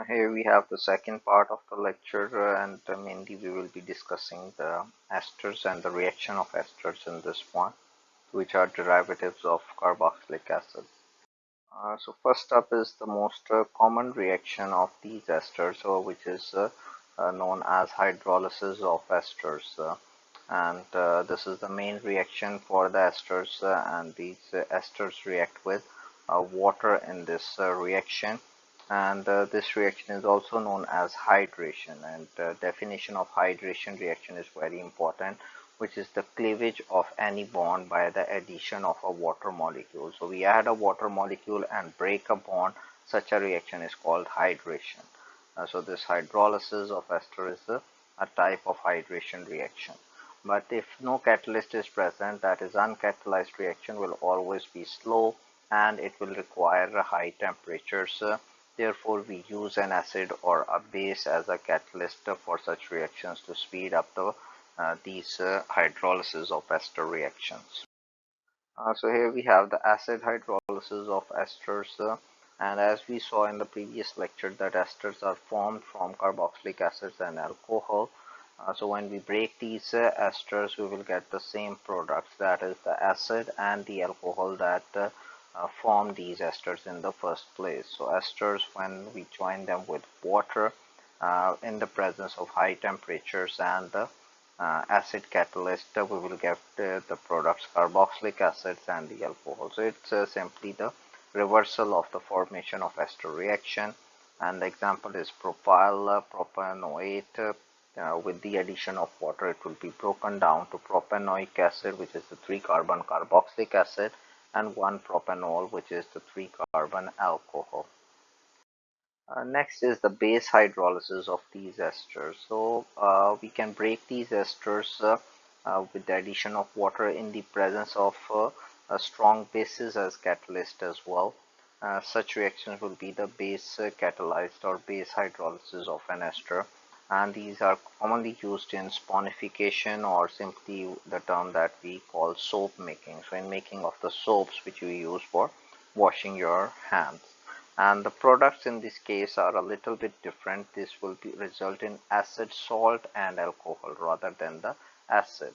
Here we have the second part of the lecture, and mainly we will be discussing the esters and the reaction of esters in this one, which are derivatives of carboxylic acid. So first up is the most common reaction of these esters, which is known as hydrolysis of esters. And this is the main reaction for the esters, and these esters react with water in this reaction. And this reaction is also known as hydration, and definition of hydration reaction is very important, which is the cleavage of any bond by the addition of a water molecule. So we add a water molecule and break a bond. Such a reaction is called hydration. So this hydrolysis of ester is a type of hydration reaction. But if no catalyst is present, that is uncatalyzed reaction will always be slow, and it will require high temperatures. Therefore, we use an acid or a base as a catalyst for such reactions to speed up these hydrolysis of ester reactions. So here we have the acid hydrolysis of esters, and as we saw in the previous lecture, that esters are formed from carboxylic acids and alcohol. So when we break these esters, we will get the same products, that is the acid and the alcohol that form these esters in the first place. So esters, when we join them with water in the presence of high temperatures and the acid catalyst, we will get the products carboxylic acids and the alcohol. So it's simply the reversal of the formation of ester reaction, and the example is propyl propanoate. With the addition of water, it will be broken down to propanoic acid, which is the 3-carbon carboxylic acid, and 1-propanol, which is the 3-carbon alcohol. Next is the base hydrolysis of these esters. So we can break these esters with the addition of water in the presence of a strong bases as catalyst as well. Such reactions will be the base catalyzed or base hydrolysis of an ester, and these are commonly used in sponification, or simply the term that we call soap making. So in making of the soaps which you use for washing your hands. And the products in this case are a little bit different. This will result in acid, salt, and alcohol rather than the acid.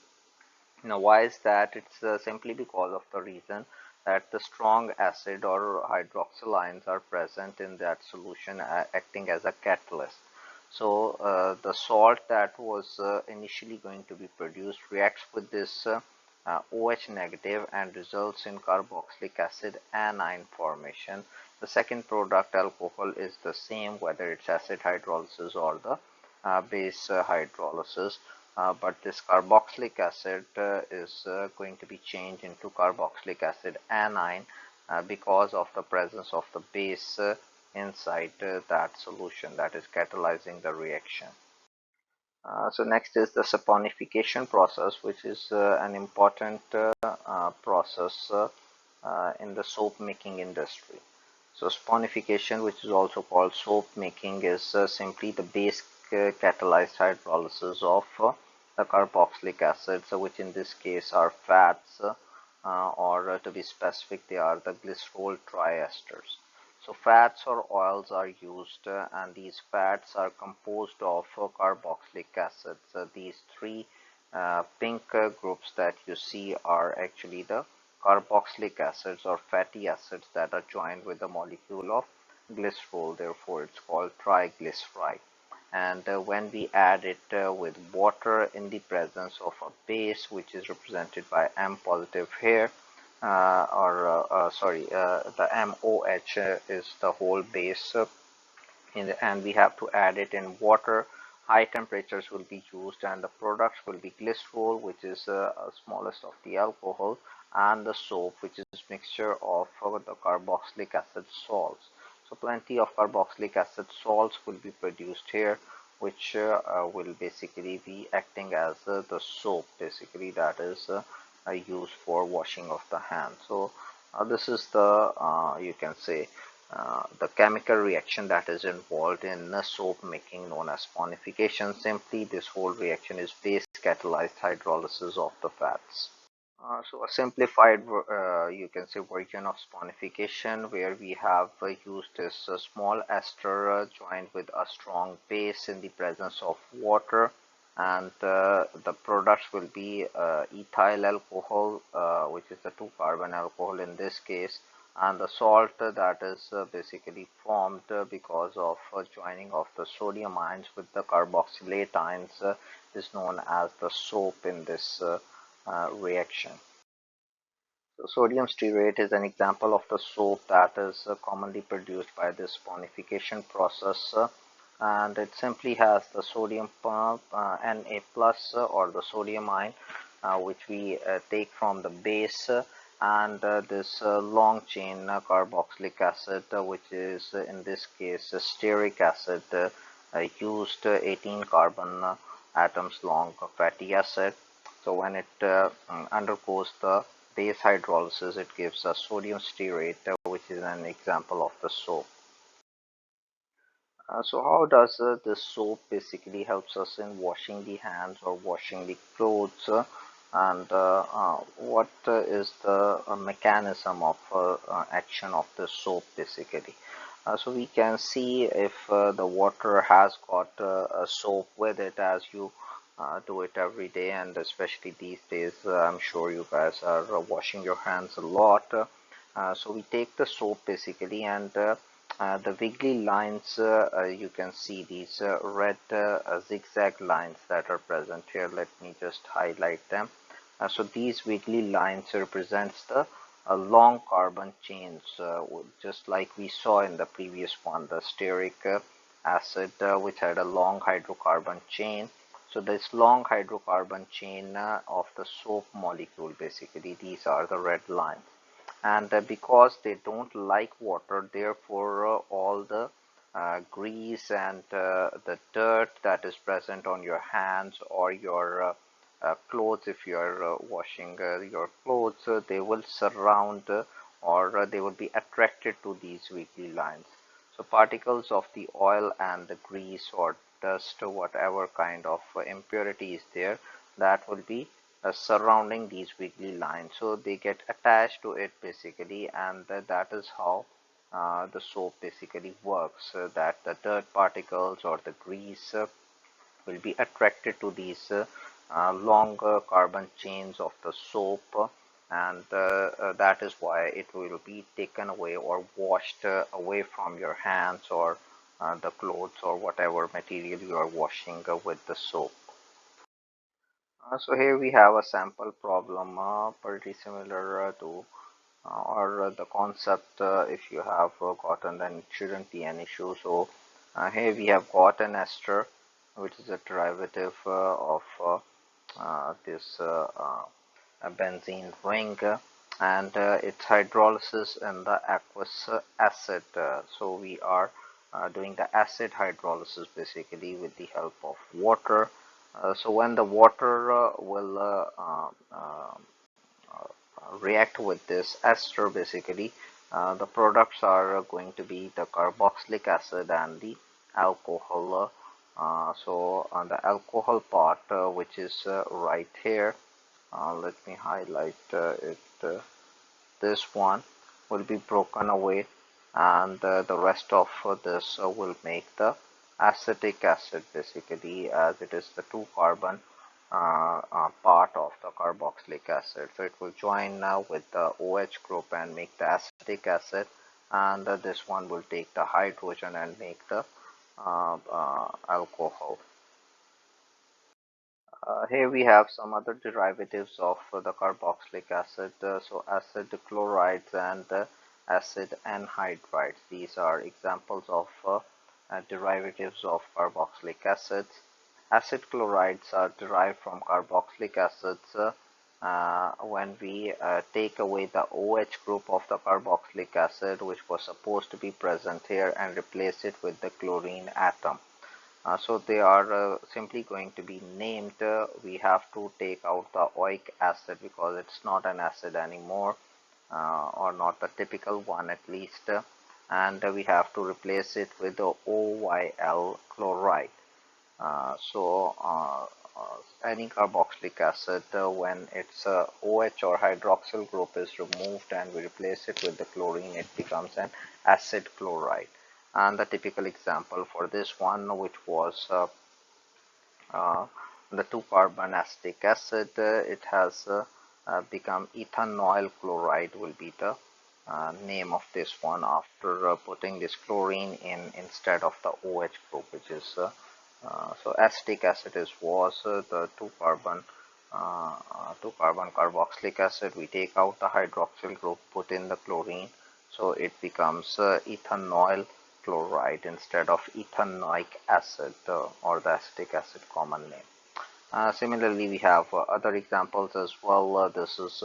Now, why is that? It's simply because of the reason that the strong acid or hydroxyl ions are present in that solution, acting as a catalyst. So the salt that was initially going to be produced reacts with this OH negative and results in carboxylic acid anion formation. The second product, alcohol, is the same whether it's acid hydrolysis or the base hydrolysis, but this carboxylic acid is going to be changed into carboxylic acid anion because of the presence of the base inside that solution that is catalyzing the reaction. So next is the saponification process, which is an important process in the soap making industry. So saponification, which is also called soap making, is simply the base catalyzed hydrolysis of the carboxylic acids, which in this case are fats, or to be specific, they are the glycerol triesters. So fats or oils are used, and these fats are composed of carboxylic acids. These three pink groups that you see are actually the carboxylic acids or fatty acids that are joined with the molecule of glycerol. Therefore, it's called triglyceride. And when we add it with water in the presence of a base, which is represented by M positive here, the MOH is the whole base, and we have to add it in water. High temperatures will be used, and the products will be glycerol, which is smallest of the alcohol, and the soap, which is mixture of the carboxylic acid salts. So plenty of carboxylic acid salts will be produced here, which will basically be acting as the soap, basically, that is used for washing of the hands. So this is the you can say the chemical reaction that is involved in soap making, known as saponification. Simply, this whole reaction is base catalyzed hydrolysis of the fats. So a simplified, you can say, version of sponification where we have used this small ester joined with a strong base in the presence of water, and the products will be ethyl alcohol, which is the 2-carbon alcohol in this case, and the salt that is basically formed because of joining of the sodium ions with the carboxylate ions is known as the soap in this reaction. So sodium stearate is an example of the soap that is commonly produced by this saponification process, and it simply has the sodium Na plus or the sodium ion, which we take from the base, and this long chain carboxylic acid, which is in this case stearic acid, used 18 carbon atoms long fatty acid. So when it undergoes the base hydrolysis, it gives us sodium stearate, which is an example of the soap. So how does this soap basically helps us in washing the hands or washing the clothes, and what is the mechanism of action of the soap basically? So we can see if the water has got a soap with it, as you do it every day, and especially these days, I'm sure you guys are washing your hands a lot. So we take the soap basically, and the wiggly lines, you can see these red zigzag lines that are present here. Let me just highlight them. So these wiggly lines represents the long carbon chains, just like we saw in the previous one, the stearic acid, which had a long hydrocarbon chain. So this long hydrocarbon chain of the soap molecule, basically, these are the red lines, and because they don't like water, therefore all the grease and the dirt that is present on your hands or your clothes, if you are washing your clothes, they will surround or they will be attracted to these wiggly lines. So particles of the oil and the grease or dust or whatever kind of impurity is there, that will be surrounding these wiggly lines, so they get attached to it basically, and that is how the soap basically works, that the dirt particles or the grease will be attracted to these longer carbon chains of the soap, and that is why it will be taken away or washed away from your hands or the clothes or whatever material you are washing with the soap. So here we have a sample problem pretty similar to or the concept. If you have gotten, then it shouldn't be an issue. So here we have got an ester, which is a derivative of this a benzene ring, and its hydrolysis in the aqueous acid. So we are doing the acid hydrolysis basically with the help of water. So when the water will react with this ester basically, the products are going to be the carboxylic acid and the alcohol. So on the alcohol part, which is right here, let me highlight it. This one will be broken away, and the rest of this will make the acetic acid basically, as it is the 2-carbon part of the carboxylic acid. So it will join now with the OH group and make the acetic acid, and this one will take the hydrogen and make the alcohol. Here we have some other derivatives of the carboxylic acid. So acid chlorides and acid anhydrides. These are examples of derivatives of carboxylic acids. Acid chlorides are derived from carboxylic acids when we take away the OH group of the carboxylic acid, which was supposed to be present here, and replace it with the chlorine atom. So they are simply going to be named. We have to take out the oic acid because it's not an acid anymore, or not the typical one at least, and we have to replace it with the OYL chloride. So any carboxylic acid, when its OH or hydroxyl group is removed and we replace it with the chlorine, it becomes an acid chloride. And the typical example for this one, which was uh, the 2-carbon acetic acid, it has become ethanoyl chloride will be the name of this one after putting this chlorine in instead of the OH group, which is so acetic acid was the 2-carbon carboxylic acid. We take out the hydroxyl group, put in the chlorine, so it becomes ethanoyl chloride instead of ethanoic acid, or the acetic acid common name. Similarly, we have other examples as well. This is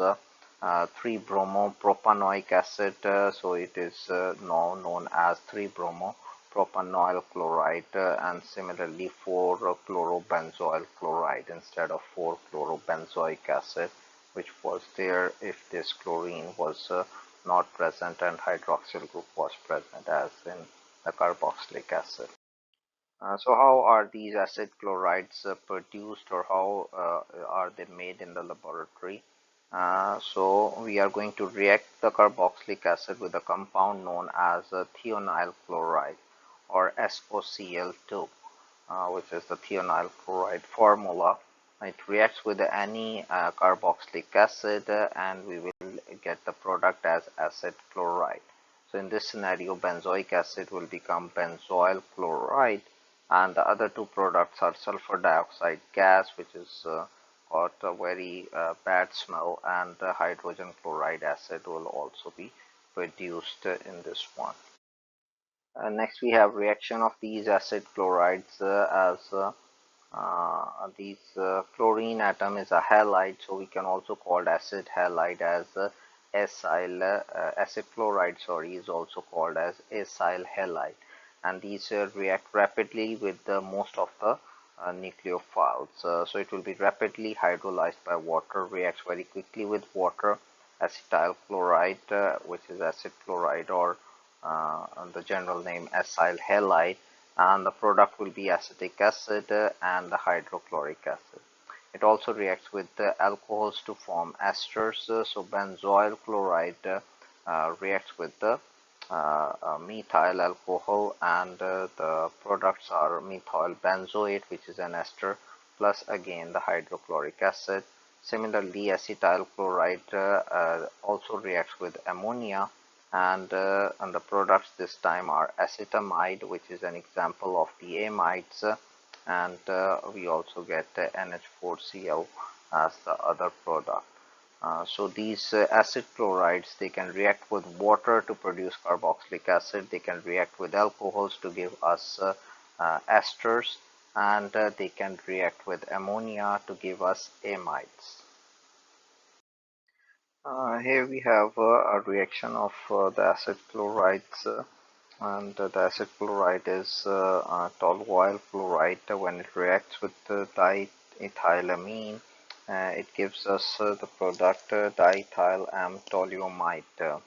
3-bromo-propanoic acid, so it is now known as 3-bromo-propanoyl chloride, and similarly 4-chlorobenzoyl chloride instead of 4-chlorobenzoic acid, which was there if this chlorine was not present and hydroxyl group was present, as in the carboxylic acid. So how are these acid chlorides produced, or how are they made in the laboratory? So we are going to react the carboxylic acid with a compound known as thionyl chloride, or SOCl2, which is the thionyl chloride formula. It reacts with any carboxylic acid, and we will get the product as acid chloride. So in this scenario, benzoic acid will become benzoyl chloride, and the other two products are sulfur dioxide gas, which is got a very bad smell, and hydrogen chloride acid will also be produced in this one. Next, we have reaction of these acid chlorides as these chlorine atom is a halide, so we can also call acid halide as acyl acid chloride, sorry, is also called as acyl halide, and these react rapidly with most of the nucleophiles. So it will be rapidly hydrolyzed by water, reacts very quickly with water, acetyl chloride, which is acid chloride, or the general name acyl halide, and the product will be acetic acid and the hydrochloric acid. It also reacts with the alcohols to form esters, so benzoyl chloride reacts with the methyl alcohol, and the products are methyl benzoate, which is an ester, plus again the hydrochloric acid. Similarly, acetyl chloride also reacts with ammonia, and the products this time are acetamide, which is an example of the amides, and we also get NH4Cl as the other product. So these acid chlorides, they can react with water to produce carboxylic acid, they can react with alcohols to give us esters, and they can react with ammonia to give us amides. Here we have a reaction of the acid chlorides, and the acid chloride is toluene chloride. When it reacts with diethylamine, it gives us the product diethylamtoluamide,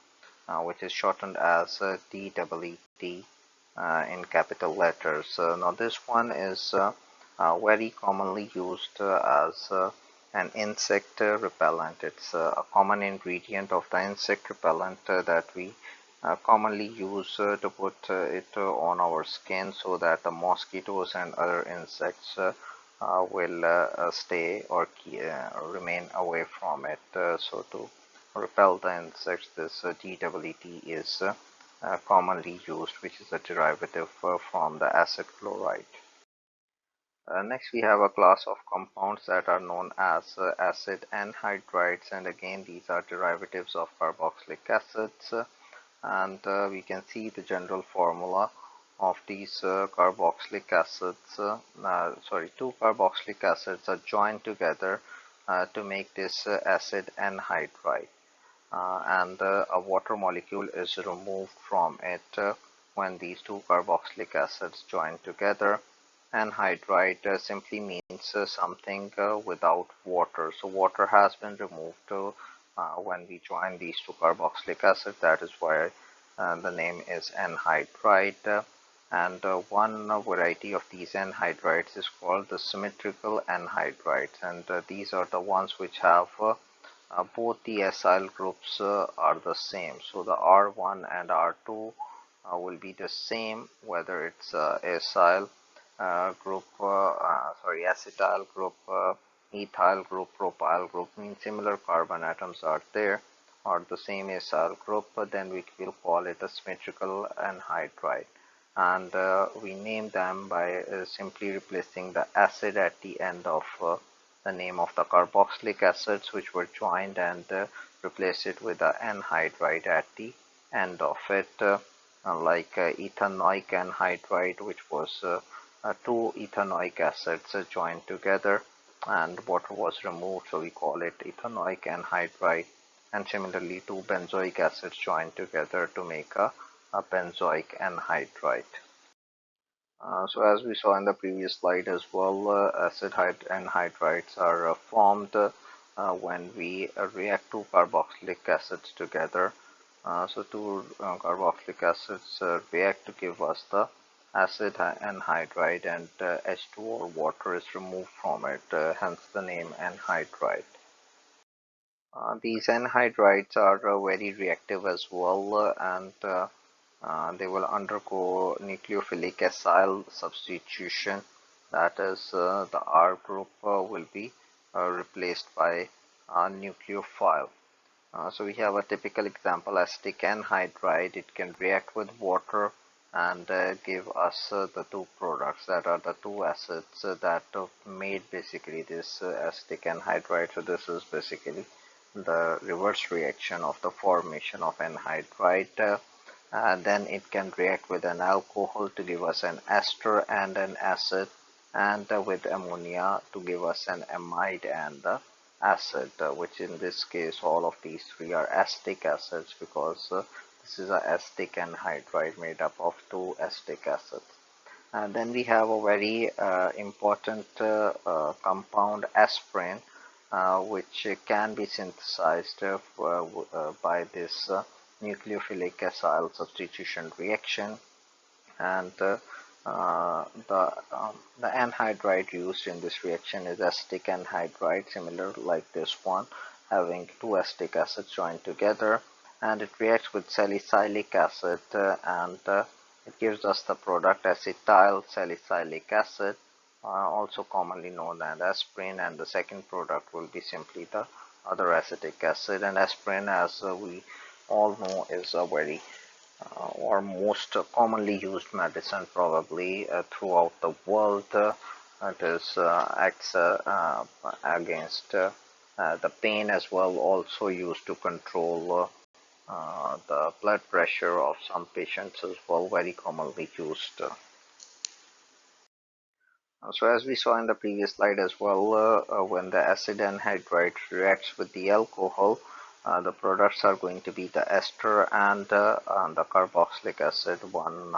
which is shortened as DEET in capital letters. Now this one is very commonly used as an insect repellent. It's a common ingredient of the insect repellent that we commonly use to put it on our skin, so that the mosquitoes and other insects will stay or remain away from it. So to repel the insects, this DEET is commonly used, which is a derivative from the acid chloride. Next, we have a class of compounds that are known as acid anhydrides, and again these are derivatives of carboxylic acids, and we can see the general formula of these carboxylic acids. Two carboxylic acids are joined together to make this acid anhydride, and a water molecule is removed from it when these two carboxylic acids join together. Anhydride simply means something without water. So water has been removed when we join these two carboxylic acids. That is why the name is anhydride. And one variety of these anhydrides is called the symmetrical anhydrides, and these are the ones which have both the acyl groups are the same. So the R1 and R2 will be the same, whether it's acyl group, acetyl group, ethyl group, propyl group, means similar carbon atoms are there, or the same acyl group, then we will call it a symmetrical anhydride. And we name them by simply replacing the acid at the end of the name of the carboxylic acids which were joined, and replace it with the anhydride at the end of it, like ethanoic anhydride, which was two ethanoic acids joined together and water was removed, so we call it ethanoic anhydride. And similarly, two benzoic acids joined together to make a benzoic anhydride. So as we saw in the previous slide as well, acid anhydrides are formed when we react two carboxylic acids together. So two carboxylic acids react to give us the acid anhydride, and H2 or water is removed from it, hence the name anhydride. These anhydrides are very reactive as well, and they will undergo nucleophilic acyl substitution. That is, the R group will be replaced by a nucleophile. So we have a typical example, acetic anhydride. It can react with water and give us the two products, that are the two acids that made basically this acetic anhydride. So this is basically the reverse reaction of the formation of anhydride. Then it can react with an alcohol to give us an ester and an acid, and with ammonia to give us an amide and the acid, which in this case all of these three are acetic acids, because this is an acetic anhydride made up of two acetic acids. And then we have a very important compound, aspirin, which can be synthesized by this nucleophilic acyl substitution reaction. And the anhydride used in this reaction is acetic anhydride, similar like this one, having two acetic acids joined together, and it reacts with salicylic acid, and it gives us the product acetyl salicylic acid, also commonly known as aspirin, and the second product will be simply the other acetic acid. And aspirin, as we all know, is a very or most commonly used medicine probably throughout the world. It is acts against the pain as well, also used to control the blood pressure of some patients as well, very commonly used. So as we saw in the previous slide as well, when the acid anhydride reacts with the alcohol, the products are going to be the ester and the carboxylic acid, one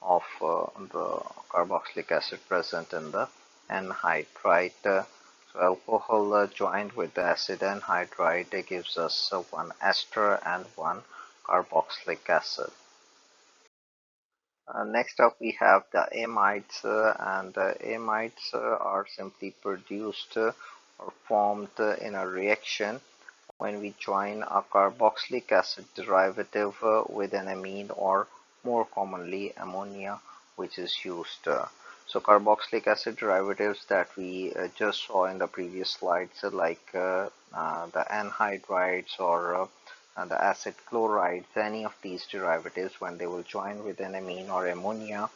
of the carboxylic acid present in the anhydride. So alcohol joined with the acid anhydride gives us one ester and one carboxylic acid. Next up we have the amides, and amides are simply produced or formed in a reaction when we join a carboxylic acid derivative with an amine, or more commonly ammonia, which is used. So carboxylic acid derivatives that we just saw in the previous slides, like the anhydrides or the acid chlorides, any of these derivatives, when they will join with an amine or ammonia,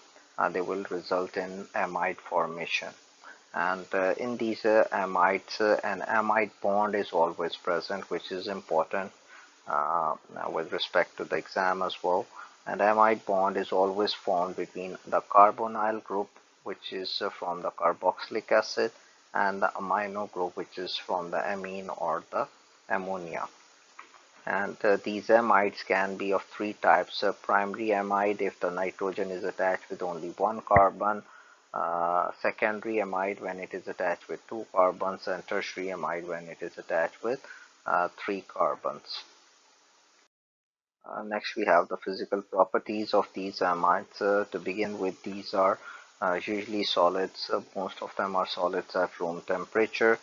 they will result in amide formation. And in these amides, an amide bond is always present, which is important with respect to the exam as well. And amide bond is always formed between the carbonyl group, which is from the carboxylic acid, and the amino group, which is from the amine or the ammonia. And these amides can be of three types. Primary amide, if the nitrogen is attached with only one carbon, secondary amide when it is attached with two carbons, and tertiary amide when it is attached with three carbons. Next, we have the physical properties of these amides. To begin with, these are usually solids. Most of them are solids at room temperature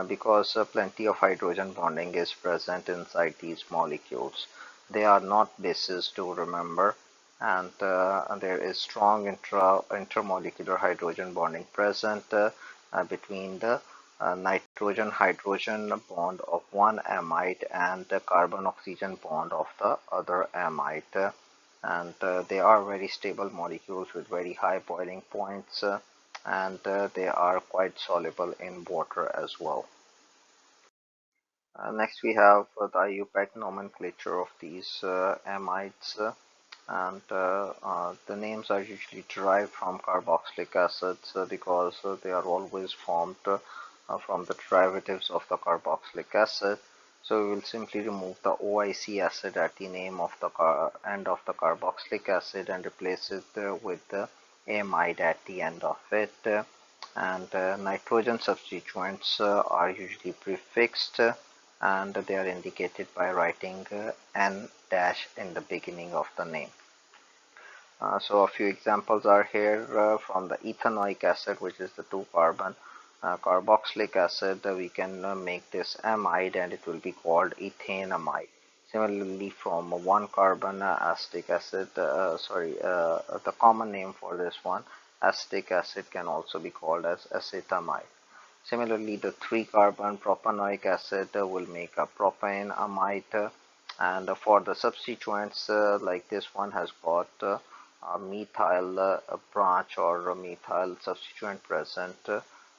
because plenty of hydrogen bonding is present inside these molecules. They are not bases, to remember, and there is strong intermolecular hydrogen bonding present between the nitrogen hydrogen bond of one amide and the carbon oxygen bond of the other amide, and they are very stable molecules with very high boiling points, and they are quite soluble in water as well. Next, we have the IUPAC nomenclature of these amides, and the names are usually derived from carboxylic acids because they are always formed from the derivatives of the carboxylic acid. So we will simply remove the OIC acid at the name of the end of the carboxylic acid and replace it with the amide at the end of it. And nitrogen substituents are usually prefixed and they are indicated by writing N dash in the beginning of the name. So a few examples are here from the ethanoic acid, which is the 2-carbon carboxylic acid. We can make this amide and it will be called ethanamide. Similarly, from 1-carbon acetic acid, the common name for this one, acetic acid, can also be called as acetamide. Similarly, the 3-carbon propanoic acid will make a propanamide, and for the substituents, like this one has got a methyl branch or a methyl substituent present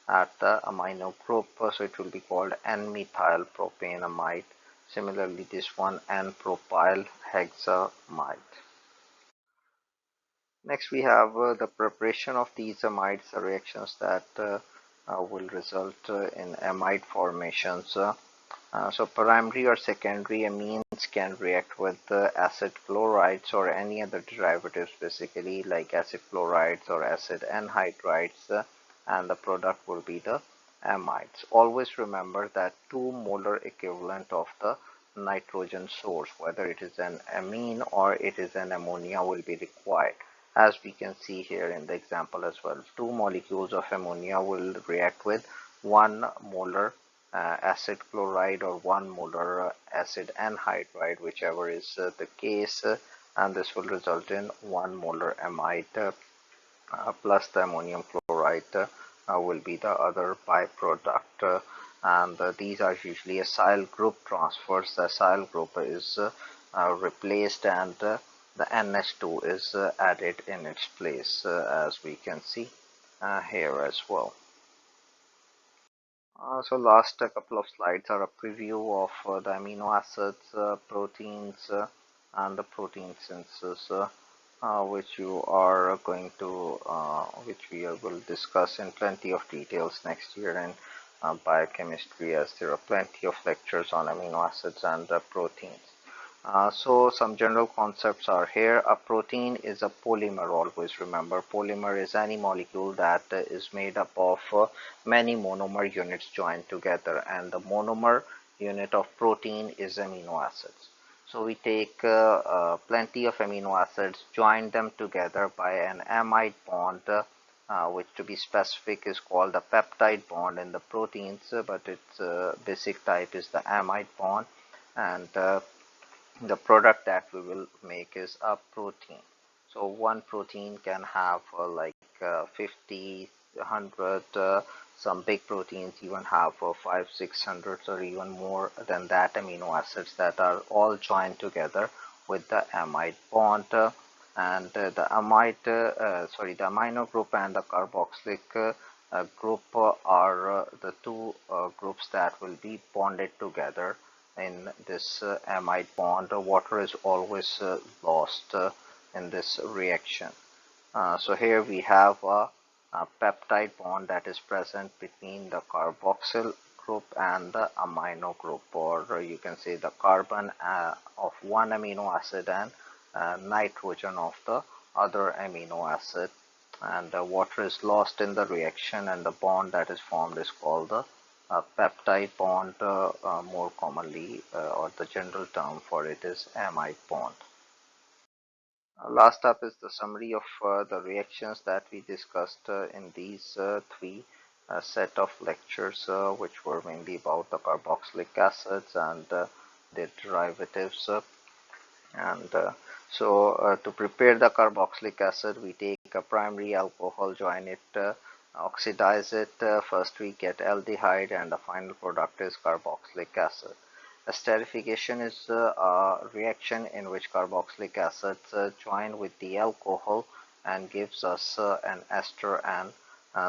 at the amino group, so it will be called N-methyl propanamide. Similarly, this one N-propyl hexamide. Next, we have the preparation of these amides, reactions that will result in amide formations. So primary or secondary amines can react with acid chlorides or any other derivatives, basically like acid chlorides or acid anhydrides, and the product will be the amides. Always remember that 2 molar equivalent of the nitrogen source, whether it is an amine or it is an ammonia, will be required, as we can see here in the example as well. 2 molecules of ammonia will react with 1 molar acid chloride or 1 molar acid anhydride, whichever is the case, and this will result in 1 molar amide plus the ammonium chloride will be the other byproduct, and these are usually acyl group transfers. The acyl group is replaced and the NH2 is added in its place, as we can see here as well. So last couple of slides are a preview of the amino acids, proteins, and the protein synthesis, which you are going to, which we will discuss in plenty of details next year in biochemistry, as there are plenty of lectures on amino acids and proteins. So some general concepts are here. A protein is a polymer. Always remember, polymer is any molecule that is made up of many monomer units joined together, and the monomer unit of protein is amino acids. So we take plenty of amino acids, join them together by an amide bond, which to be specific is called the peptide bond in the proteins, but its basic type is the amide bond, and the product that we will make is a protein. So one protein can have like 50, 100, some big proteins even have 5, 600 or even more than that amino acids that are all joined together with the amide bond, and the the amino group and the carboxylic group are the two groups that will be bonded together in this amide bond. Water is always lost in this reaction. So here we have a peptide bond that is present between the carboxyl group and the amino group, or you can say the carbon of one amino acid and nitrogen of the other amino acid, and water is lost in the reaction, and the bond that is formed is called the peptide bond, more commonly, or the general term for it is amide bond. Last up is the summary of the reactions that we discussed in these three set of lectures, which were mainly about the carboxylic acids and their derivatives. To prepare the carboxylic acid, we take a primary alcohol, join it, oxidize it. First we get aldehyde, and the final product is carboxylic acid. Esterification is a reaction in which carboxylic acids join with the alcohol and gives us an ester and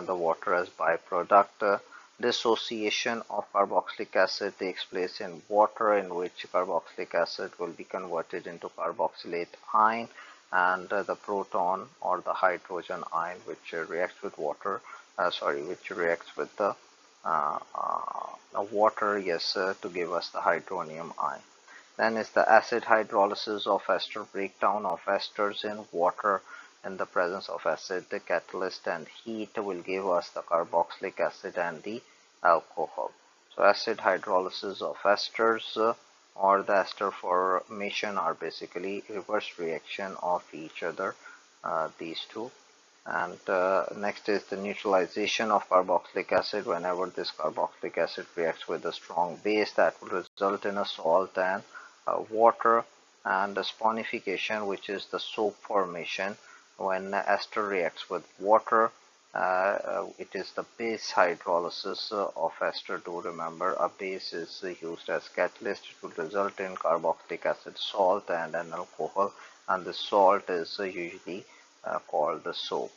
the water as byproduct. Dissociation of carboxylic acid takes place in water, in which carboxylic acid will be converted into carboxylate ion, and the proton or the hydrogen ion, which reacts with water, which reacts with the water, yes, to give us the hydronium ion. Then is the acid hydrolysis of ester, breakdown of esters in water in the presence of acid. The catalyst and heat will give us the carboxylic acid and the alcohol. So acid hydrolysis of esters or the ester formation are basically reverse reaction of each other, these two. And next is the neutralization of carboxylic acid. Whenever this carboxylic acid reacts with a strong base, that will result in a salt and water. And the sponification, which is the soap formation. When ester reacts with water, it is the base hydrolysis of ester. Do remember, a base is used as catalyst. It will result in carboxylic acid, salt, and an alcohol, and the salt is usually called the soap.